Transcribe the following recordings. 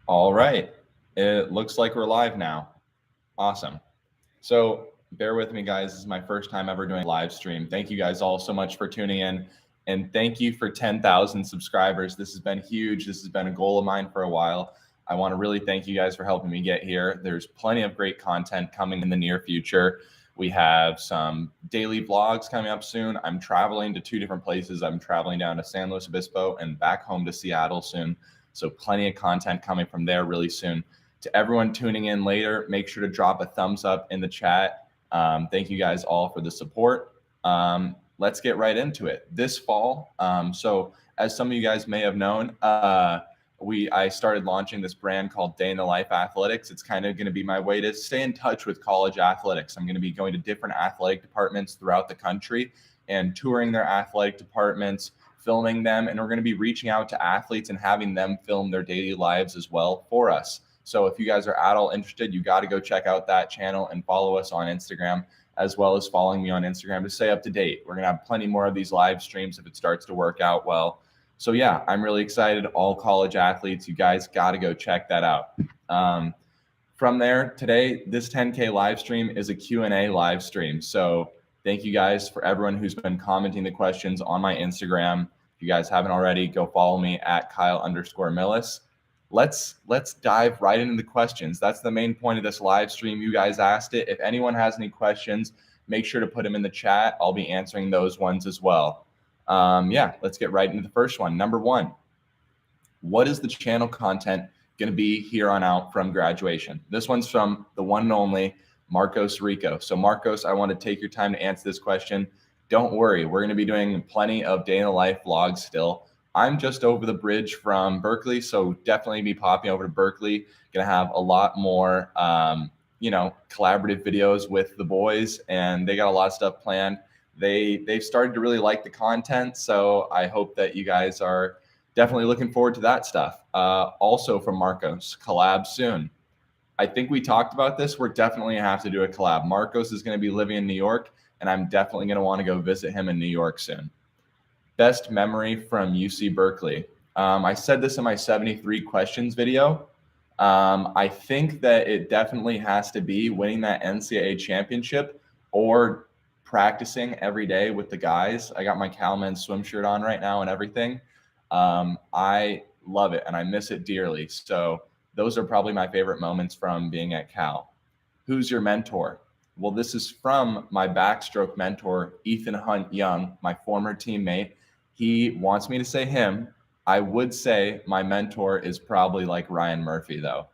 All right. It looks like we're live now. Awesome. So bear with me, guys. This is my first time ever doing a live stream. Thank you guys all so much for tuning in. And thank you for 10,000 subscribers. This has been huge. This has been a goal of mine for a while. I want to really thank you guys for helping me get here. There's plenty of great content coming in the near future. We have some daily vlogs coming up soon. I'm traveling to 2 different places. I'm traveling down to San Luis Obispo and back home to Seattle soon. So plenty of content coming from there really soon. To everyone tuning in later, make sure to drop a thumbs up in the chat. Thank you guys all for the support. Let's get right into it. This fall, so as some of you guys may have known, I started launching this brand called Day in the Life Athletics. It's kind of going to be my way to stay in touch with college athletics. I'm going to be going to different athletic departments throughout the country and touring their athletic departments, filming them, and we're going to be reaching out to athletes and having them film their daily lives as well for us. So if you guys are at all interested, you got to go check out that channel and follow us on Instagram, as well as following me on Instagram to stay up to date. We're going to have plenty more of these live streams if it starts to work out well. So yeah, I'm really excited. All college athletes, you guys got to go check that out. From there, today, this 10K live stream is a Q&A live stream. So thank you guys for everyone who's been commenting the questions on my Instagram. If you guys haven't already, go follow me at Kyle_Millis. Let's dive right into the questions. That's the main point of this live stream. You guys asked it. If anyone has any questions, make sure to put them in the chat. I'll be answering those ones as well. Yeah, let's get right into the first one. Number 1, what is the channel content going to be here on out from graduation? This one's from the one and only Marcos Rico. So Marcos, I want to take your time to answer this question. Don't worry, we're going to be doing plenty of day in the life vlogs still. I'm just over the bridge from Berkeley, so definitely be popping over to Berkeley. Going to have a lot more, collaborative videos with the boys, and they got a lot of stuff planned. They've started to really like the content, so I hope that you guys are definitely looking forward to that stuff. Also from Marcos, collab soon. I think we talked about this. We're definitely gonna have to do a collab. Marcos is going to be living in New York, and I'm definitely going to want to go visit him in New York soon. Best memory from UC Berkeley. I said this in my 73 questions video. I think that it definitely has to be winning that NCAA championship or practicing every day with the guys. I got my Calman swim shirt on right now and everything. I love it and I miss it dearly. So those are probably my favorite moments from being at Cal. Who's your mentor? Well, this is from my backstroke mentor, Ethan Hunt Young, my former teammate. He wants me to say him. I would say my mentor is probably like Ryan Murphy, though.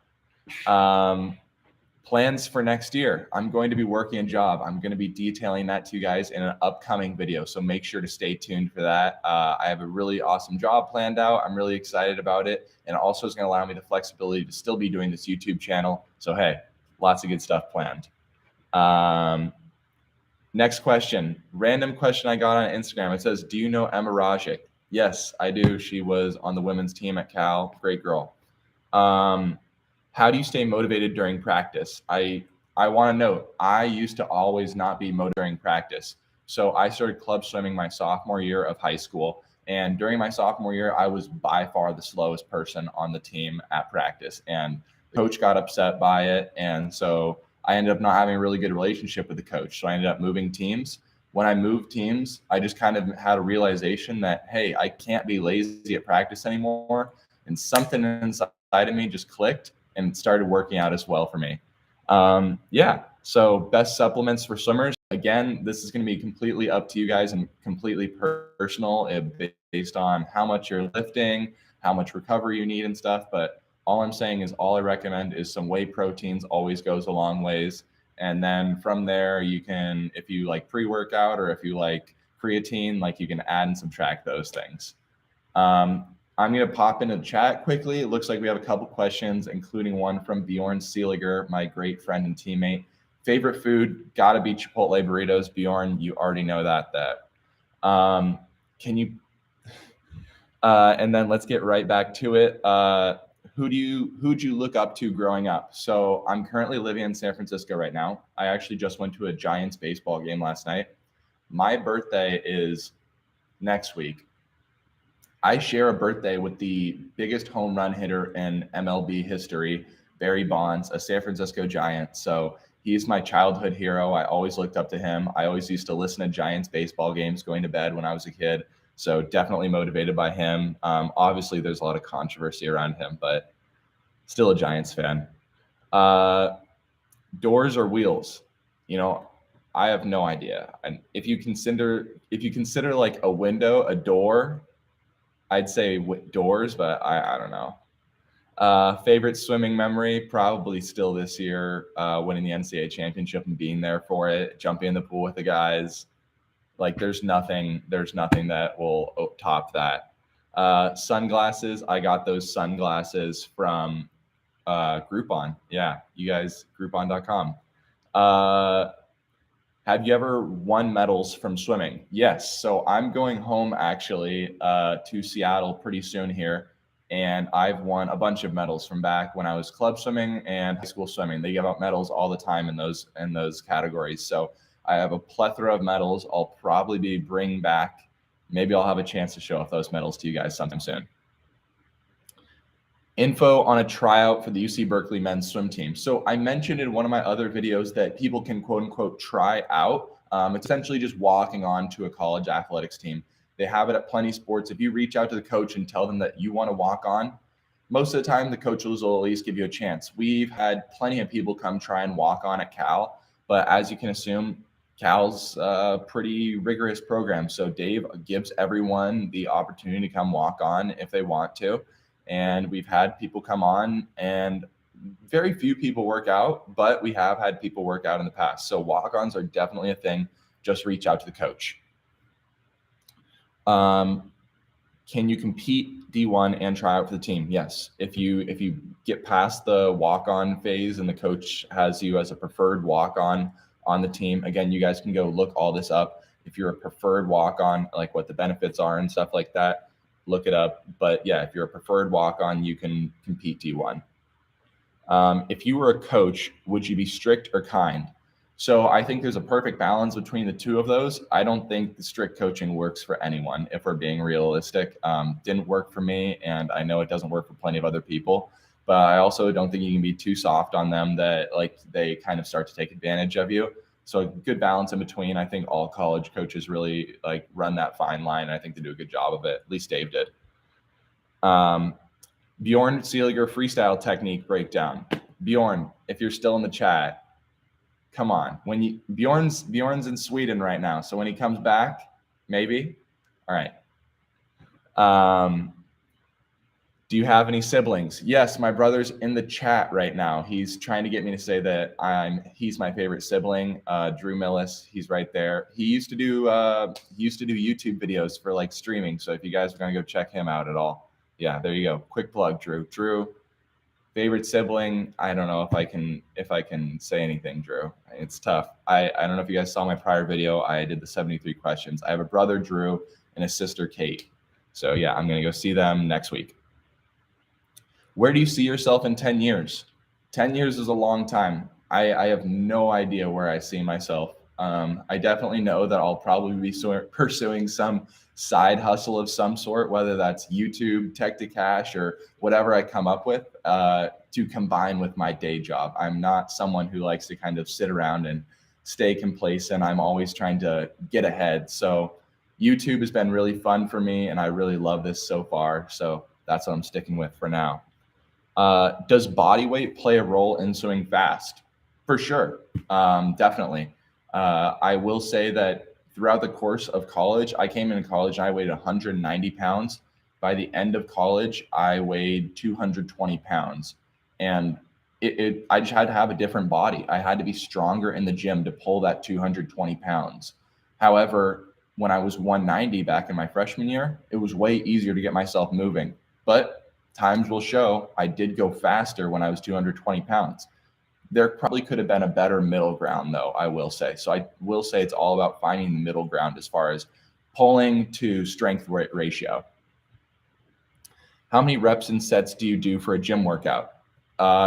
Plans for next year. I'm going to be working a job. I'm going to be detailing that to you guys in an upcoming video. So make sure to stay tuned for that. I have a really awesome job planned out. I'm really excited about it. And also it's going to allow me the flexibility to still be doing this YouTube channel. So, hey, lots of good stuff planned. Next question. Random question I got on Instagram. It says, do you know Emma Rajic? Yes, I do. She was on the women's team at Cal. Great girl. How do you stay motivated during practice? I want to note, I used to always not be motivated during practice. So I started club swimming my sophomore year of high school. And during my sophomore year, I was by far the slowest person on the team at practice. And the coach got upset by it. And so I ended up not having a really good relationship with the coach. So I ended up moving teams. When I moved teams, I just kind of had a realization that, hey, I can't be lazy at practice anymore. And something inside of me just clicked and started working out as well for me. Yeah, so best supplements for swimmers. Again, this is going to be completely up to you guys and completely personal based on how much you're lifting, how much recovery you need and stuff. But all I'm saying is all I recommend is some whey proteins, always goes a long ways. And then from there, you can, if you like pre-workout or if you like creatine, like you can add and subtract those things. I'm going to pop into the chat quickly. It looks like we have a couple questions, including one from Bjorn Seeliger, my great friend and teammate. Favorite food, got to be Chipotle burritos. Bjorn, you already know that. Can you, and then let's get right back to it. Who'd you look up to growing up? So I'm currently living in San Francisco right now. I actually just went to a Giants baseball game last night. My birthday is next week. I share a birthday with the biggest home run hitter in MLB history, Barry Bonds, a San Francisco Giant. So he's my childhood hero. I always looked up to him. I always used to listen to Giants baseball games going to bed when I was a kid. So definitely motivated by him. Obviously, there's a lot of controversy around him, but still a Giants fan. Doors or wheels? You know, I have no idea. And if you consider like a window, a door, I'd say doors, but I don't know. Favorite swimming memory? Probably still this year, winning the NCAA championship and being there for it, jumping in the pool with the guys. Like there's nothing that will top that. Sunglasses. I got those sunglasses from Groupon. Yeah, you guys, Groupon.com. Have you ever won medals from swimming? Yes. So I'm going home actually to Seattle pretty soon here. And I've won a bunch of medals from back when I was club swimming and high school swimming. They give out medals all the time in those categories. So I have a plethora of medals. I'll probably be bringing back. Maybe I'll have a chance to show off those medals to you guys sometime soon. Info on a tryout for the UC Berkeley men's swim team. So I mentioned in one of my other videos that people can quote unquote try out. It's essentially just walking on to a college athletics team. They have it at Plenty Sports. If you reach out to the coach and tell them that you want to walk on, most of the time the coaches will at least give you a chance. We've had plenty of people come try and walk on at Cal, but as you can assume, Cal's a pretty rigorous program. So Dave gives everyone the opportunity to come walk on if they want to. And we've had people come on and very few people work out, but we have had people work out in the past. So walk-ons are definitely a thing. Just reach out to the coach. Can you compete D1 and try out for the team? Yes. If you get past the walk-on phase and the coach has you as a preferred walk-on on the team, again, you guys can go look all this up. If you're a preferred walk-on, like what the benefits are and stuff like that, look it up. But yeah, if you're a preferred walk-on, you can compete D1. If you were a coach, would you be strict or kind? So I think there's a perfect balance between the two of those. I don't think the strict coaching works for anyone, if we're being realistic. Didn't work for me, and I know it doesn't work for plenty of other people. But I also don't think you can be too soft on them that like they kind of start to take advantage of you. So a good balance in between. I think all college coaches really like run that fine line. I think they do a good job of it. At least Dave did. Bjorn Seeliger freestyle technique breakdown. Bjorn, if you're still in the chat, come on. Bjorn's in Sweden right now, so when he comes back, maybe. All right. Do you have any siblings? Yes, my brother's in the chat right now. He's trying to get me to say that he's my favorite sibling. Drew Millis, he's right there. He used to do YouTube videos for like streaming. So if you guys are gonna go check him out at all, yeah, there you go. Quick plug, Drew. Drew, favorite sibling. I don't know if I can say anything, Drew. It's tough. I don't know if you guys saw my prior video. I did the 73 questions. I have a brother, Drew, and a sister, Kate. So yeah, I'm gonna go see them next week. Where do you see yourself in 10 years? 10 years is a long time. I have no idea where I see myself. I definitely know that I'll probably be pursuing some side hustle of some sort, whether that's YouTube, tech to cash, or whatever I come up with to combine with my day job. I'm not someone who likes to kind of sit around and stay complacent. I'm always trying to get ahead. So YouTube has been really fun for me, and I really love this so far. So that's what I'm sticking with for now. Does body weight play a role in swimming fast? For sure. Definitely. I will say that throughout the course of college, I came into college and I weighed 190 pounds. By the end of college, I weighed 220 pounds. And I just had to have a different body. I had to be stronger in the gym to pull that 220 pounds. However, when I was 190 back in my freshman year, it was way easier to get myself moving. But times will show I did go faster when I was 220 pounds. There probably could have been a better middle ground, though, I will say. So I will say it's all about finding the middle ground as far as pulling to strength ratio. How many reps and sets do you do for a gym workout?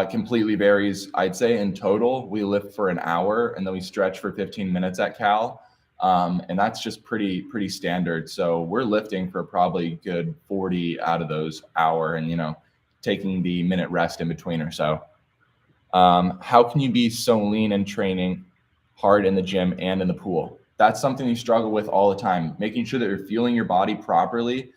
Completely varies. I'd say in total, we lift for an hour and then we stretch for 15 minutes at Cal. And that's just pretty standard. So we're lifting for probably good 40 out of those hour, and taking the minute rest in between or so. How can you be so lean in training hard in the gym and in the pool? That's something you struggle with all the time, making sure that you're fueling your body properly.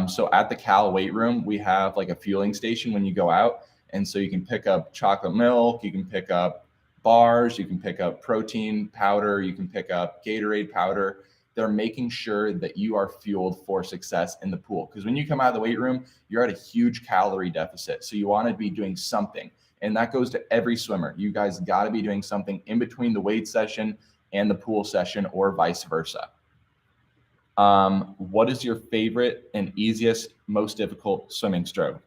So at the Cal weight room, we have like a fueling station when you go out. And so you can pick up chocolate milk, you can pick up bars, you can pick up protein powder, you can pick up Gatorade powder. They're making sure that you are fueled for success in the pool. Because when you come out of the weight room, you're at a huge calorie deficit. So you want to be doing something. And that goes to every swimmer. You guys got to be doing something in between the weight session and the pool session, or vice versa. What is your favorite and easiest, most difficult swimming stroke?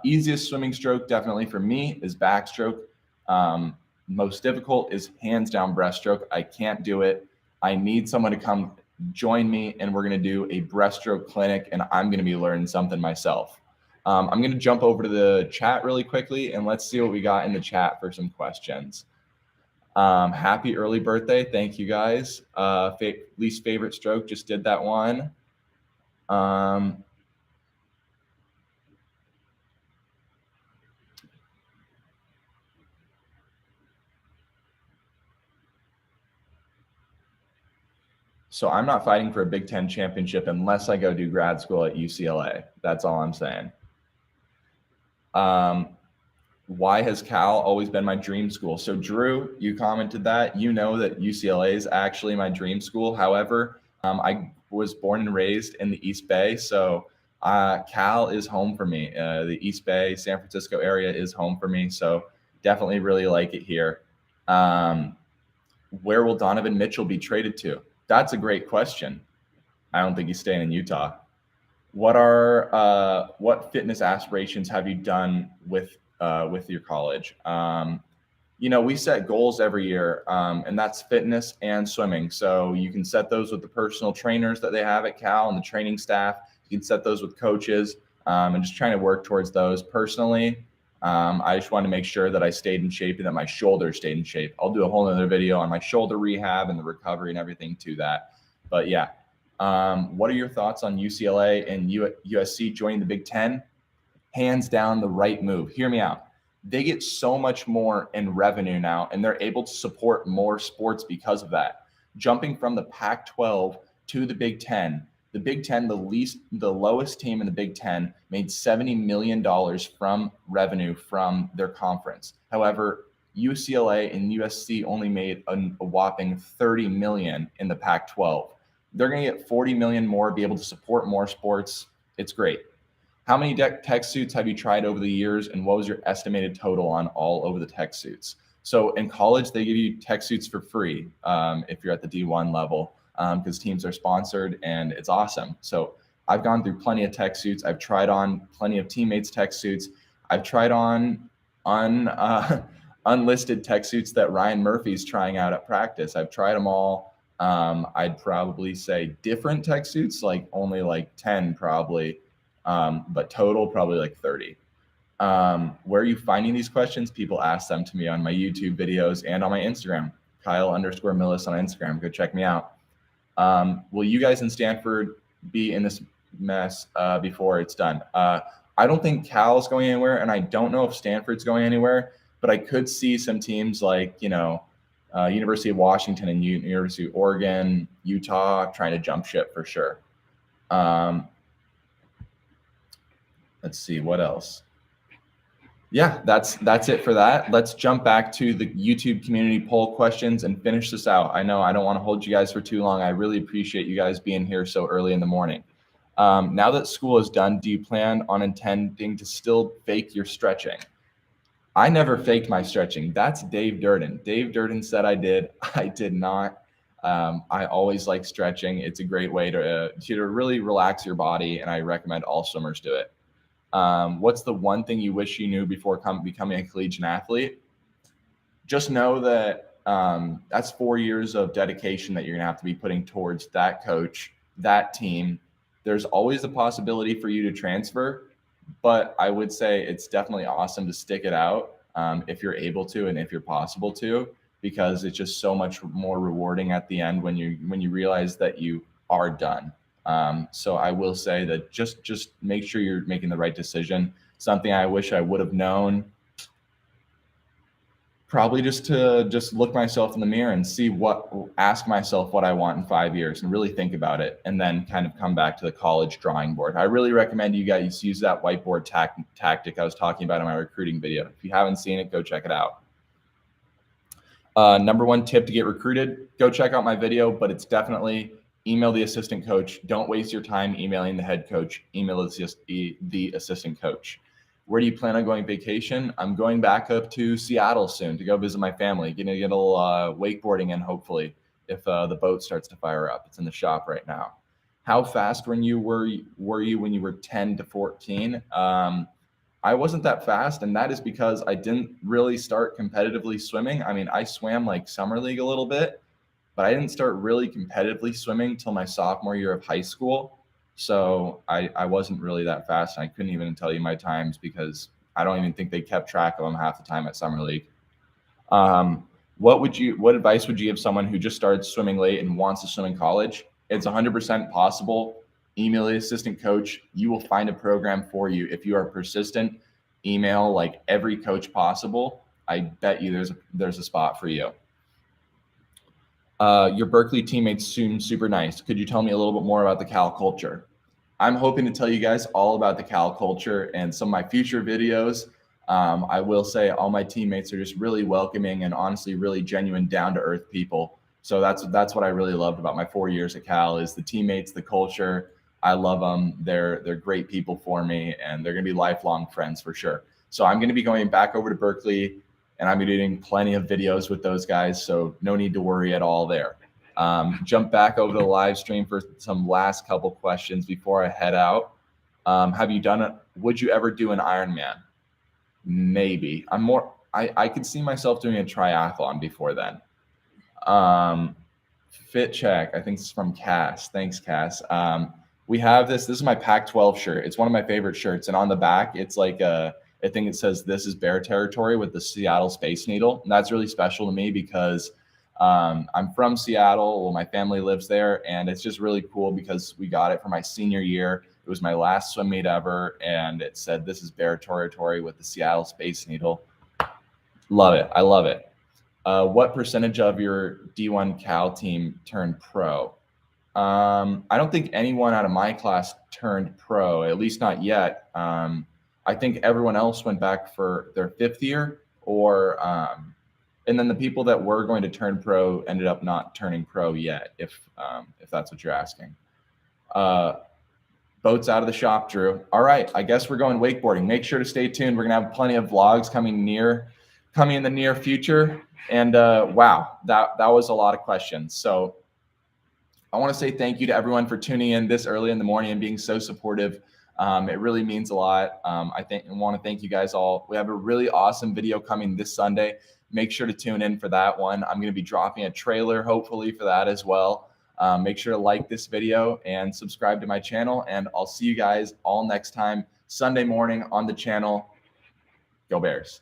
Easiest swimming stroke definitely for me is backstroke. Most difficult is hands down breaststroke. I can't do it. I need someone to come join me, and we're going to do a breaststroke clinic, and I'm going to be learning something myself. I'm going to jump over to the chat really quickly, and let's see what we got in the chat for some questions. Happy early birthday. Thank you guys. Least favorite stroke, just did that one. So I'm not fighting for a Big Ten championship unless I go do grad school at UCLA. That's all I'm saying. Why has Cal always been my dream school? So Drew, you commented that. You know that UCLA is actually my dream school. However, I was born and raised in the East Bay. So Cal is home for me. The East Bay, San Francisco area is home for me. So definitely really like it here. Where will Donovan Mitchell be traded to? That's a great question. I don't think he's staying in Utah. What fitness aspirations have you done with your college? We set goals every year, and that's fitness and swimming. So you can set those with the personal trainers that they have at Cal and the training staff. You can set those with coaches, and just trying to work towards those. Personally, I just wanted to make sure that I stayed in shape and that my shoulders stayed in shape. I'll do a whole other video on my shoulder rehab and the recovery and everything to that. But yeah, what are your thoughts on UCLA and USC joining the Big Ten? Hands down, the right move. Hear me out. They get so much more in revenue now, and they're able to support more sports because of that. Jumping from the Pac-12 to the Big Ten, the Big Ten, the lowest team in the Big Ten, made $70 million from revenue from their conference. However, UCLA and USC only made a whopping $30 million in the Pac-12. They're going to get $40 million more, be able to support more sports. It's great. How many tech suits have you tried over the years, and what was your estimated total on all over the tech suits? So in college, they give you tech suits for free if you're at the D1 level, because teams are sponsored, and it's awesome. So I've gone through plenty of tech suits. I've tried on plenty of teammates' tech suits. I've tried on unlisted tech suits that Ryan Murphy's trying out at practice. I've tried them all. I'd probably say different tech suits, like only like 10 probably. But total probably like 30. Where are you finding these questions? People ask them to me on my YouTube videos and on my Instagram, Kyle_Millis on Instagram. Go check me out. Will you guys in Stanford be in this mess before it's done? I don't think Cal's going anywhere, and I don't know if Stanford's going anywhere, but I could see some teams like, University of Washington and University of Oregon, Utah trying to jump ship for sure. Let's see what else. Yeah, that's it for that. Let's jump back to the YouTube community poll questions and finish this out. I know I don't want to hold you guys for too long. I really appreciate you guys being here so early in the morning. Now that school is done, do you plan on intending to still fake your stretching? I never faked my stretching. That's Dave Durden. Dave Durden said I did. I did not. I always like stretching. It's a great way to really relax your body, and I recommend all swimmers do it. What's the one thing you wish you knew before becoming a collegiate athlete? Just know that that's 4 years of dedication that you're going to have to be putting towards that coach, that team. There's always the possibility for you to transfer, but I would say it's definitely awesome to stick it out if you're able to and if you're possible to, because it's just so much more rewarding at the end when you realize that you are done. So I will say that just make sure you're making the right decision. Something I wish I would have known, probably just look myself in the mirror and ask myself what I want in 5 years and really think about it, and then kind of come back to the college drawing board. I really recommend you guys use that whiteboard tactic I was talking about in my recruiting video. If you haven't seen it, go check it out. Number one tip to get recruited, go check out my video, but it's definitely email the assistant coach. Don't waste your time emailing the head coach. Email the assistant coach. Where do you plan on going vacation? I'm going back up to Seattle soon to go visit my family. Gonna get a little wakeboarding in, hopefully, if the boat starts to fire up. It's in the shop right now. How fast were you when you were 10 to 14? I wasn't that fast, and that is because I didn't really start competitively swimming. I mean, I swam like summer league a little bit, but I didn't start really competitively swimming till my sophomore year of high school. So I wasn't really that fast. And I couldn't even tell you my times because I don't even think they kept track of them half the time at summer league. What advice would you give someone who just started swimming late and wants to swim in college? It's 100% possible. Email the assistant coach. You will find a program for you. If you are persistent, email like every coach possible. I bet you there's a spot for you. Your Berkeley teammates seem super nice. Could you tell me a little bit more about the Cal culture? I'm hoping to tell you guys all about the Cal culture and some of my future videos. I will say all my teammates are just really welcoming and honestly really genuine, down-to-earth people. So that's what I really loved about my 4 years at Cal is the teammates, the culture. I love them. They're great people for me, and they're going to be lifelong friends for sure. So I'm going to be going back over to Berkeley, and I'm doing plenty of videos with those guys. So no need to worry at all there. Jump back over to the live stream for some last couple questions before I head out. Have you done it? Would you ever do an Ironman? Maybe. I could see myself doing a triathlon before then. Fit check. I think it's from Cass. Thanks, Cass. We have this is my Pac-12 shirt. It's one of my favorite shirts. And on the back, it's like I think it says, "This is bear territory" with the Seattle Space Needle. And that's really special to me because I'm from Seattle. Well, my family lives there. And it's just really cool because we got it for my senior year. It was my last swim meet ever. And it said, "This is bear territory" with the Seattle Space Needle. Love it. I love it. What percentage of your D1 Cal team turned pro? I don't think anyone out of my class turned pro, at least not yet. I think everyone else went back for their 5th year, and then the people that were going to turn pro ended up not turning pro yet, if that's what you're asking. Boats out of the shop, Drew. All right, I guess we're going wakeboarding. Make sure to stay tuned. We're gonna have plenty of vlogs coming in the near future. And wow, that was a lot of questions. So I want to say thank you to everyone for tuning in this early in the morning and being so supportive. It really means a lot. I want to thank you guys all. We have a really awesome video coming this Sunday. Make sure to tune in for that one. I'm going to be dropping a trailer hopefully for that as well. Make sure to like this video and subscribe to my channel. And I'll see you guys all next time, Sunday morning on the channel. Go Bears.